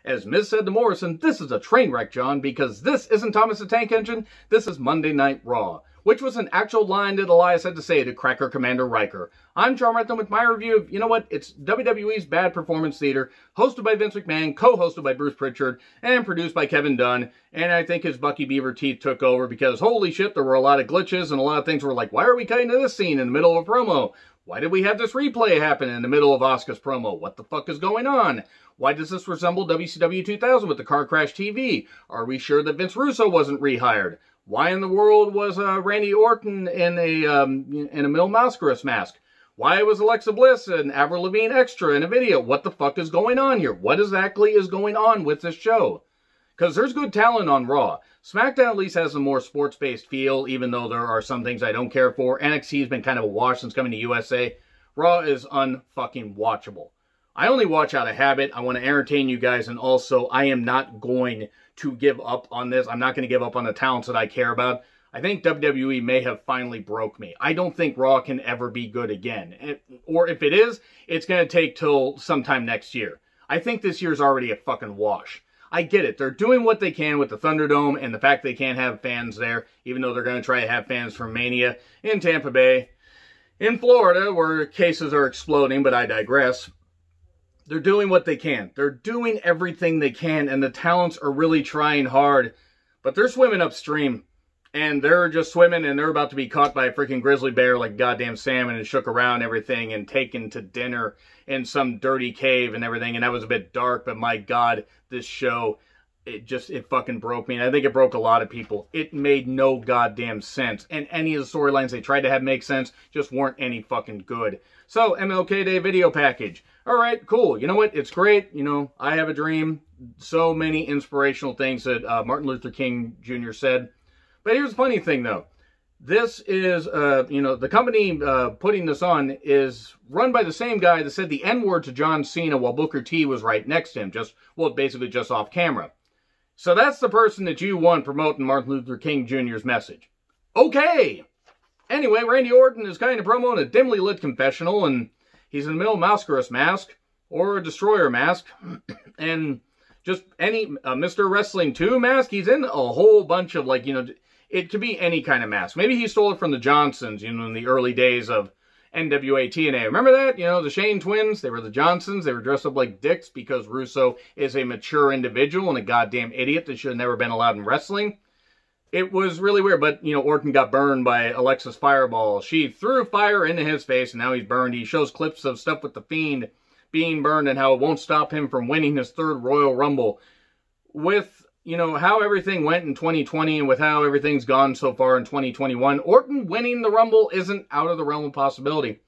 As Miz said to Morrison, this is a train wreck, John, because this isn't Thomas the Tank Engine, this is Monday Night Raw. Which was an actual line that Elias had to say to Cracker Commander Riker. I'm John Rentham with my review of, you know what, it's WWE's Bad Performance Theater, hosted by Vince McMahon, co-hosted by Bruce Pritchard, and produced by Kevin Dunn. And I think his Bucky Beaver teeth took over because, holy shit, there were a lot of glitches and a lot of things were like, why are we cutting to this scene in the middle of a promo? Why did we have this replay happen in the middle of Asuka's promo? What the fuck is going on? Why does this resemble WCW 2000 with the car crash TV? Are we sure that Vince Russo wasn't rehired? Why in the world was Randy Orton in a Mil Mascaras mask? Why was Alexa Bliss and Avril Lavigne extra in a video? What the fuck is going on here? What exactly is going on with this show? Because there's good talent on Raw. SmackDown at least has a more sports-based feel, even though there are some things I don't care for. NXT has been kind of a wash since coming to USA. Raw is unfucking watchable. I only watch out of habit. I want to entertain you guys, and also I am not going to give up on this. I'm not going to give up on the talents that I care about. I think WWE may have finally broke me. I don't think Raw can ever be good again. Or if it is, it's going to take till sometime next year. I think this year's already a fucking wash. I get it. They're doing what they can with the Thunderdome and the fact they can't have fans there, even though they're going to try to have fans from Mania in Tampa Bay, in Florida, where cases are exploding, but I digress. They're doing what they can. They're doing everything they can, and the talents are really trying hard. But they're swimming upstream, and they're just swimming, and they're about to be caught by a freaking grizzly bear like goddamn salmon and shook around everything and taken to dinner in some dirty cave and everything. And that was a bit dark, but my God, this show, it fucking broke me. And I think it broke a lot of people. It made no goddamn sense. And any of the storylines they tried to have make sense just weren't any fucking good. So, MLK Day video package. Alright, cool. You know what? It's great. You know, I have a dream. So many inspirational things that Martin Luther King Jr. said. But here's the funny thing, though. This is, you know, the company putting this on is run by the same guy that said the N-word to John Cena while Booker T was right next to him. Basically just off camera. So that's the person that you want promoting Martin Luther King Jr.'s message. Okay! Anyway, Randy Orton is kind of promoting a dimly lit confessional, and he's in the middle of Mascaras mask, or a Destroyer mask, and just any Mr. Wrestling 2 mask. He's in a whole bunch of, like, you know, it could be any kind of mask. Maybe he stole it from the Johnsons, you know, in the early days of NWA TNA. Remember that? You know, the Shane twins, they were the Johnsons. They were dressed up like dicks because Russo is a mature individual and a goddamn idiot that should have never been allowed in wrestling. It was really weird, but, you know, Orton got burned by Alexa's fireball. She threw fire into his face, and now he's burned. He shows clips of stuff with The Fiend being burned and how it won't stop him from winning his third Royal Rumble. With, you know, how everything went in 2020 and with how everything's gone so far in 2021, Orton winning the Rumble isn't out of the realm of possibility.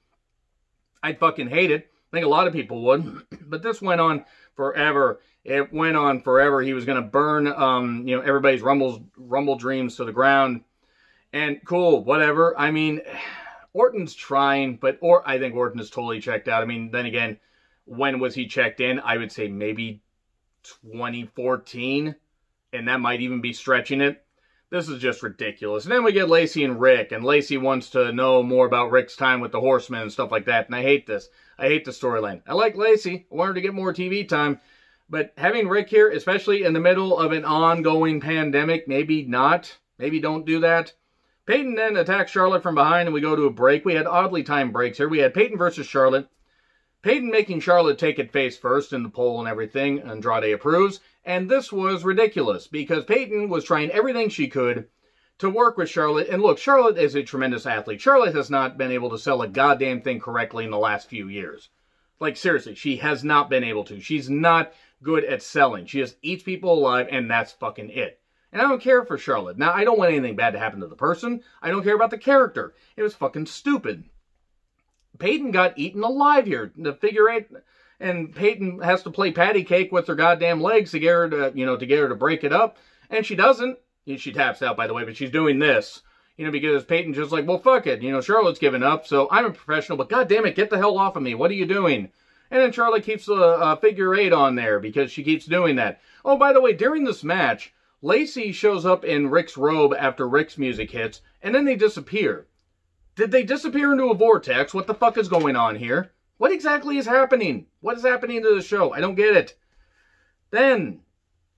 I'd fucking hate it. I think a lot of people would. But this went on forever. It went on forever. He was going to burn, you know, everybody's Rumble dreams to the ground. And cool, whatever. I mean, Orton's trying, but I think Orton is totally checked out. I mean, then again, when was he checked in? I would say maybe 2014. And that might even be stretching it. This is just ridiculous. And then we get Lacey and Rick. And Lacey wants to know more about Rick's time with the Horsemen and stuff like that. And I hate this. I hate the storyline. I like Lacey. I want her to get more TV time. But having Rick here, especially in the middle of an ongoing pandemic, maybe not. Maybe don't do that. Peyton then attacks Charlotte from behind and we go to a break. We had oddly timed breaks here. We had Peyton versus Charlotte. Peyton making Charlotte take it face first in the poll and everything. Andrade approves. And this was ridiculous because Peyton was trying everything she could to work with Charlotte. And look, Charlotte is a tremendous athlete. Charlotte has not been able to sell a goddamn thing correctly in the last few years. Like, seriously, she has not been able to. She's not good at selling. She just eats people alive, and that's fucking it. And I don't care for Charlotte. Now, I don't want anything bad to happen to the person. I don't care about the character. It was fucking stupid. Peyton got eaten alive here. The figure eight, and Peyton has to play patty cake with her goddamn legs to get her to, you know, to get her to break it up. And she doesn't. She taps out, by the way, but she's doing this. You know, because Peyton's just like, well, fuck it. You know, Charlotte's given up, so I'm a professional, but goddamn it, get the hell off of me. What are you doing? And then Charlotte keeps the figure eight on there because she keeps doing that. Oh, by the way, during this match, Lacey shows up in Rick's robe after Rick's music hits, and then they disappear. Did they disappear into a vortex? What the fuck is going on here? What exactly is happening? What is happening to the show? I don't get it. Then,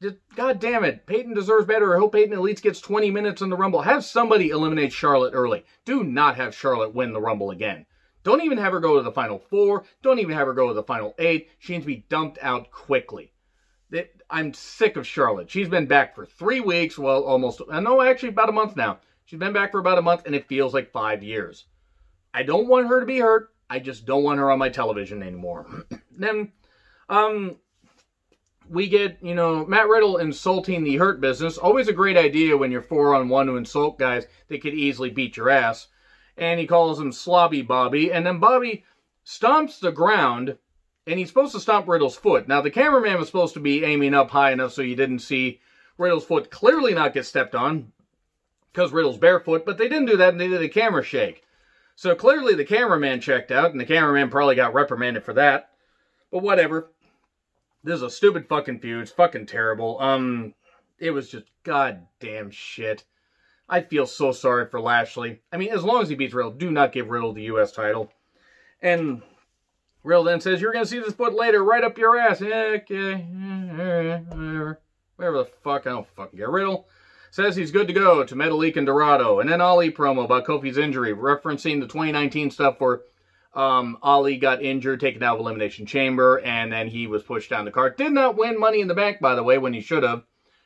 just, God damn it, Peyton deserves better. I hope Peyton at least gets 20 minutes in the Rumble. Have somebody eliminate Charlotte early. Do not have Charlotte win the Rumble again. Don't even have her go to the Final 4. Don't even have her go to the Final 8. She needs to be dumped out quickly. I'm sick of Charlotte. She's been back for 3 weeks. Well, almost. No, actually about a month now. She's been back for about a month, and it feels like 5 years. I don't want her to be hurt. I just don't want her on my television anymore. Then, we get, Matt Riddle insulting the Hurt Business. Always a great idea when you're 4-on-1 to insult guys that could easily beat your ass. And he calls him Slobby Bobby. And then Bobby stomps the ground, and he's supposed to stomp Riddle's foot. Now, the cameraman was supposed to be aiming up high enough so you didn't see Riddle's foot clearly not get stepped on, because Riddle's barefoot, but they didn't do that, and they did a camera shake. So clearly the cameraman checked out, and the cameraman probably got reprimanded for that. But whatever. This is a stupid fucking feud. It's fucking terrible. It was just goddamn shit. I feel so sorry for Lashley. I mean, as long as he beats Riddle, do not give Riddle the U.S. title. And Riddle then says, you're going to see this foot later, right up your ass. Okay, whatever. Whatever the fuck, I don't fucking care. Riddle says he's good to go to Metalik and Dorado. And then Ali promo about Kofi's injury, referencing the 2019 stuff where Ali got injured, taken out of Elimination Chamber, and then he was pushed down the card. Did not win Money in the Bank, by the way, when he should have.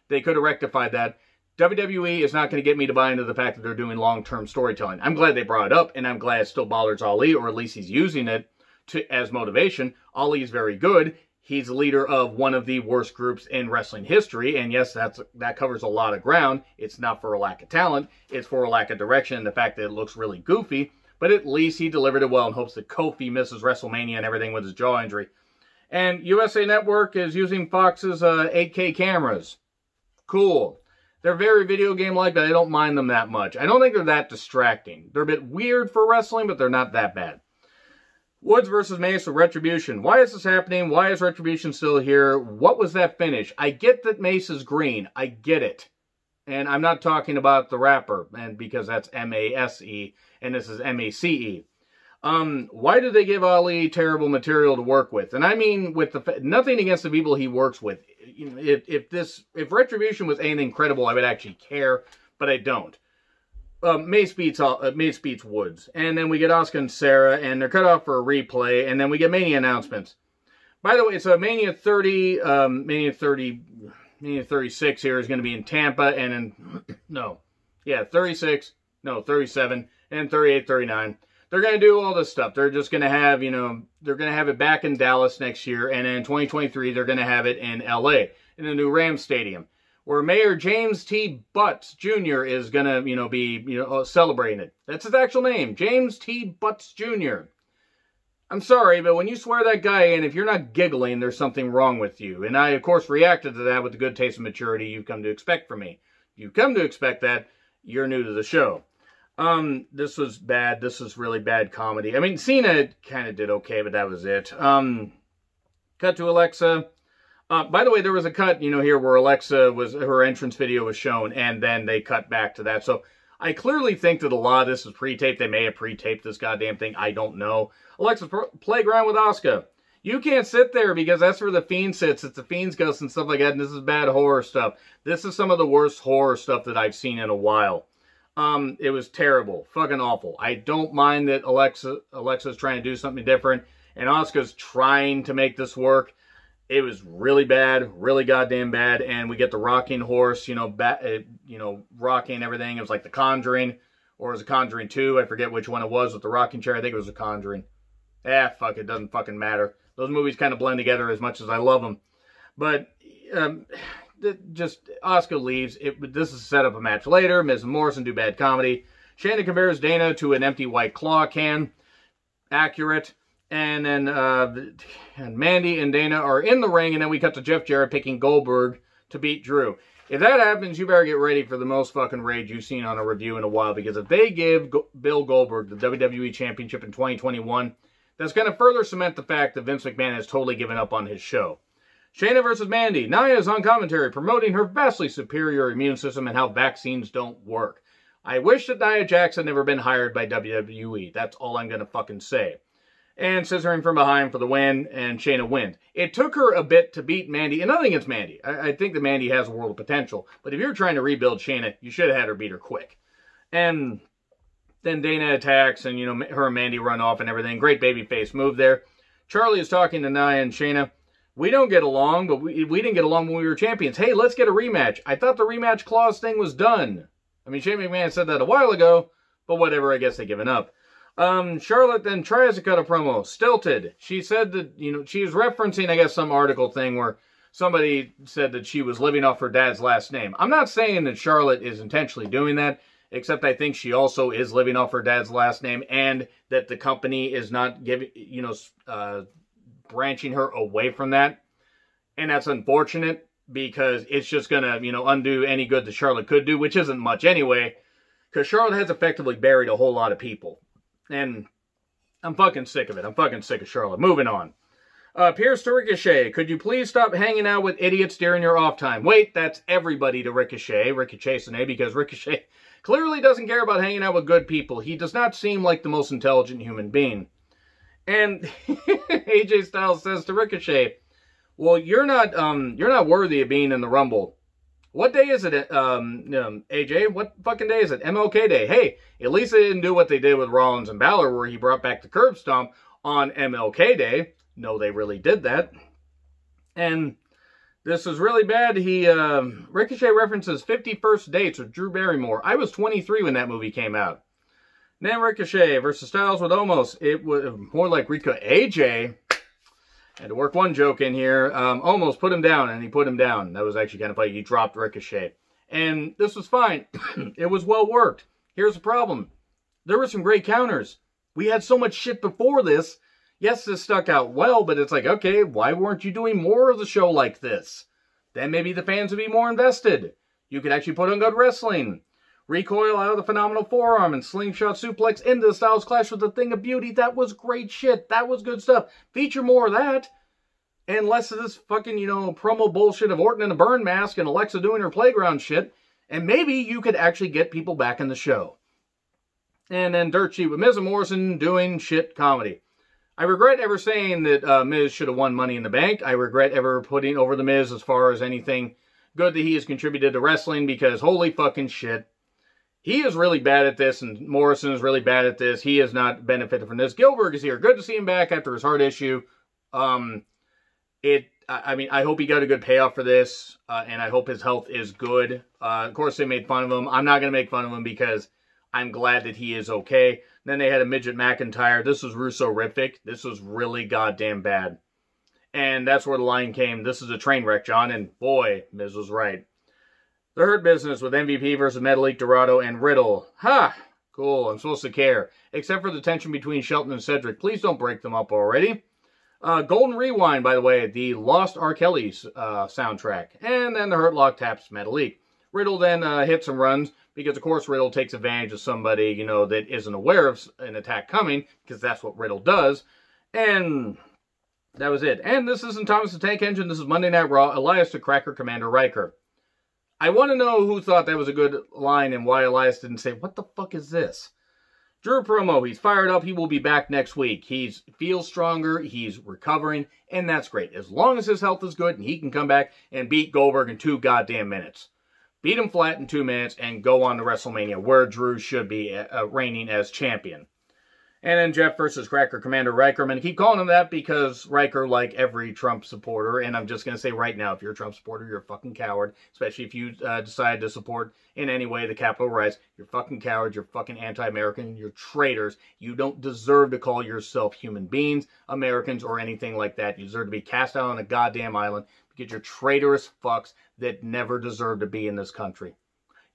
They could have rectified that. WWE is not going to get me to buy into the fact that they're doing long-term storytelling. I'm glad they brought it up, and I'm glad it still bothers Ali, or at least he's using it as motivation. Ali is very good. He's the leader of one of the worst groups in wrestling history, and yes, that covers a lot of ground. It's not for a lack of talent. It's for a lack of direction and the fact that it looks really goofy, but at least he delivered it well in hopes that Kofi misses WrestleMania and everything with his jaw injury. And USA Network is using Fox's 8K cameras. Cool. They're very video game-like, but I don't mind them that much. I don't think they're that distracting. They're a bit weird for wrestling, but they're not that bad. Woods versus Mace with Retribution. Why is this happening? Why is Retribution still here? What was that finish? I get that Mace is green. I get it. And I'm not talking about the rapper, and because that's M-A-S-E, and this is M-A-C-E. Why did they give Ali terrible material to work with? And I mean, with nothing against the people he works with. You know, if Retribution was anything credible, I would actually care, but I don't. Mace beats Woods, and then we get Asuka and Sarah, and they're cut off for a replay, and then we get Mania announcements. By the way, so Mania 30, Mania 36 here is going to be in Tampa, and in 36, no, 37, and 38, 39. They're going to do all this stuff. They're just going to have, they're going to have it back in Dallas next year, and then in 2023, they're going to have it in LA, in the new Rams Stadium, where Mayor James T. Butts Jr. is going to, be, celebrating it. That's his actual name, James T. Butts Jr. I'm sorry, but when you swear that guy in, if you're not giggling, there's something wrong with you. And I, of course, reacted to that with the good taste and maturity you've come to expect from me. If you've come to expect that, you're new to the show. This was bad. This was really bad comedy. I mean, Cena kind of did okay, but that was it. Cut to Alexa. By the way, there was a cut, here where Alexa her entrance video was shown, and then they cut back to that. So I clearly think that a lot of this is pre-taped. They may have pre-taped this goddamn thing. I don't know. Alexa, playground with Asuka. You can't sit there because that's where the Fiend sits. It's the Fiend's ghost and stuff like that, and this is bad horror stuff. This is some of the worst horror stuff that I've seen in a while. It was terrible. Fucking awful. I don't mind that Alexa's trying to do something different, and Asuka's trying to make this work. It was really bad, really goddamn bad, and we get the rocking horse, rocking everything. It was like The Conjuring, or it was a Conjuring 2. I forget which one it was with the rocking chair. I think it was a Conjuring. Fuck, it doesn't fucking matter. Those movies kind of blend together as much as I love them. But, just, Asuka leaves. This is set up a match later. Miz and Morrison do bad comedy. Shayna compares Dana to an empty White Claw can. Accurate. And then and Mandy and Dana are in the ring, and then we cut to Jeff Jarrett picking Goldberg to beat Drew. If that happens, you better get ready for the most fucking rage you've seen on a review in a while, because if they give Bill Goldberg the WWE Championship in 2021, that's going to further cement the fact that Vince McMahon has totally given up on his show. Shayna versus Mandy. Nia is on commentary promoting her vastly superior immune system and how vaccines don't work. I wish that Nia Jax had never been hired by WWE. That's all I'm going to fucking say. and scissoring from behind for the win, and Shayna wins. It took her a bit to beat Mandy, and nothing against Mandy. I think that Mandy has a world of potential, but if you're trying to rebuild Shayna, you should have had her beat her quick. And then Dana attacks, and, you know, her and Mandy run off and everything. Great babyface move there. Charlie is talking to Nia and Shayna. We don't get along, but we didn't get along when we were champions. Hey, let's get a rematch. I thought the rematch clause thing was done. I mean, Shane McMahon said that a while ago, but whatever, I guess they've given up. Charlotte then tries to cut a promo. Stilted. She said that, you know, she was referencing, I guess, some article thing where somebody said that she was living off her dad's last name. I'm not saying that Charlotte is intentionally doing that, except I think she also is living off her dad's last name, and that the company is not giving, you know, branching her away from that. And that's unfortunate, because it's just going to, you know, undo any good that Charlotte could do, which isn't much anyway, because Charlotte has effectively buried a whole lot of people. And I'm fucking sick of it. I'm fucking sick of Charlotte. Moving on. Pierce to Ricochet. Could you please stop hanging out with idiots during your off time? Wait, that's everybody to Ricochet. Ricochet, because Ricochet clearly doesn't care about hanging out with good people. He does not seem like the most intelligent human being. And AJ Styles says to Ricochet, well, you're not worthy of being in the Rumble. What day is it, AJ? What fucking day is it? MLK Day. Hey, at least they didn't do what they did with Rollins and Balor, where he brought back the curb stomp on MLK Day. No, they really did that. And this is really bad. Ricochet references 51st dates with Drew Barrymore. I was 23 when that movie came out. Then Ricochet versus Styles with Omos. It was more like AJ had to work one joke in here. Omos put him down, and he put him down. That was actually kind of funny. He dropped Ricochet. And this was fine. It was well worked. Here's the problem. There were some great counters. We had so much shit before this. Yes, this stuck out well, but it's like, okay, why weren't you doing more of the show like this? Then maybe the fans would be more invested. You could actually put on good wrestling. Recoil out of the phenomenal forearm and slingshot suplex into the Styles Clash with the Thing of Beauty. That was great shit. That was good stuff. Feature more of that. And less of this fucking, you know, promo bullshit of Orton in a burn mask and Alexa doing her playground shit. And maybe you could actually get people back in the show. And then Dirt Sheet with Miz and Morrison doing shit comedy. I regret ever saying that Miz should have won Money in the Bank. I regret ever putting over the Miz as far as anything good that he has contributed to wrestling, because holy fucking shit. He is really bad at this, and Morrison is really bad at this. He has not benefited from this. Gilbert is here. Good to see him back after his heart issue. I mean, I hope he got a good payoff for this, and I hope his health is good. Of course, they made fun of him. I'm not going to make fun of him because I'm glad that he is okay. Then they had a Midget McIntyre. This was Russo-rific. This was really goddamn bad. And that's where the line came. This is a train wreck, John, and boy, Miz was right. The Hurt Business with MVP versus Metalik, Dorado, and Riddle. Ha! Cool, I'm supposed to care. Except for the tension between Shelton and Cedric. Please don't break them up already. Golden Rewind, by the way, the Lost R. Kelly's soundtrack. And then the Hurt Lock taps Metalik. Riddle then hits and runs, because of course Riddle takes advantage of somebody, you know, that isn't aware of an attack coming, because that's what Riddle does. And that was it. And this isn't Thomas the Tank Engine. This is Monday Night Raw. Elias to Cracker Commander Riker. I want to know who thought that was a good line and why Elias didn't say, what the fuck is this? Drew promo, he's fired up. He will be back next week. He feels stronger. He's recovering, and that's great. As long as his health is good and he can come back and beat Goldberg in 2 goddamn minutes. Beat him flat in 2 minutes and go on to WrestleMania, where Drew should be reigning as champion. And then Jeff versus Cracker Commander Riker. I'm going to keep calling him that because Riker, like every Trump supporter, and I'm just going to say right now, if you're a Trump supporter, you're a fucking coward. Especially if you decide to support in any way the Capitol riots. You're fucking cowards. You're fucking anti-American. You're traitors. You don't deserve to call yourself human beings, Americans, or anything like that. You deserve to be cast out on a goddamn island because you're traitorous fucks that never deserve to be in this country.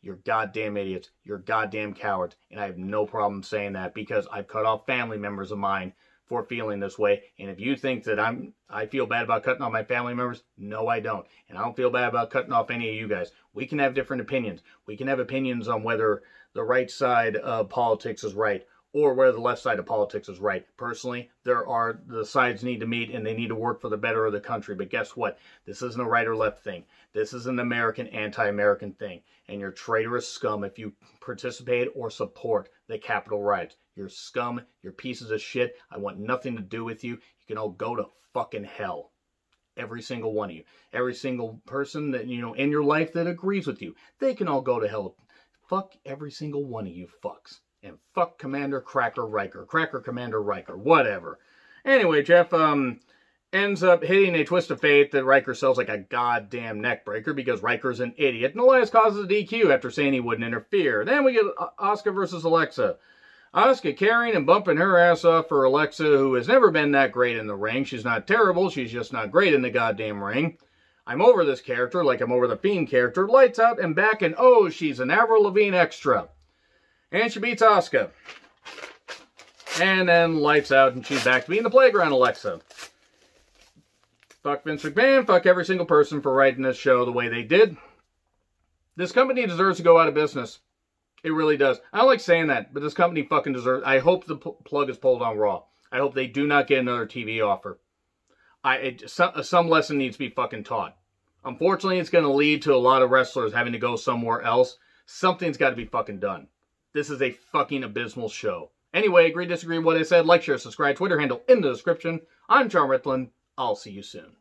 You're goddamn idiots. You're goddamn cowards. And I have no problem saying that because I've cut off family members of mine for feeling this way. And if you think that I feel bad about cutting off my family members, no, I don't. And I don't feel bad about cutting off any of you guys. We can have different opinions. We can have opinions on whether the right side of politics is right or whether the left side of politics is right. Personally, the sides need to meet and they need to work for the better of the country. But guess what? This isn't a right or left thing. This is an American, anti-American thing. And you're traitorous scum if you participate or support the Capitol riots. You're You're scum. You're pieces of shit. I want nothing to do with you. You can all go to fucking hell. Every single one of you. Every single person that, you know, in your life that agrees with you. They can all go to hell. Fuck every single one of you fucks. And fuck Commander Cracker Riker. Cracker Commander Riker. Whatever. Anyway, Jeff, ends up hitting a twist of fate that Riker sells like a goddamn neck breaker because Riker's an idiot. And Elias causes a DQ after saying he wouldn't interfere. Then we get Asuka versus Alexa. Asuka carrying and bumping her ass off for Alexa, who has never been that great in the ring. She's not terrible, she's just not great in the goddamn ring. I'm over this character like I'm over the Fiend character. Lights out and back, and oh, she's an Avril Lavigne extra. And she beats Asuka. And then lights out and she's back to being the playground Alexa. Fuck Vince McMahon, fuck every single person for writing this show the way they did. This company deserves to go out of business. It really does. I don't like saying that, but this company fucking deserves... I hope the plug is pulled on Raw. I hope they do not get another TV offer. Some lesson needs to be fucking taught. Unfortunately, it's going to lead to a lot of wrestlers having to go somewhere else. Something's got to be fucking done. This is a fucking abysmal show. Anyway, agree, disagree with what I said. Like, share, subscribe. Twitter handle in the description. I'm John Ritlin. I'll see you soon.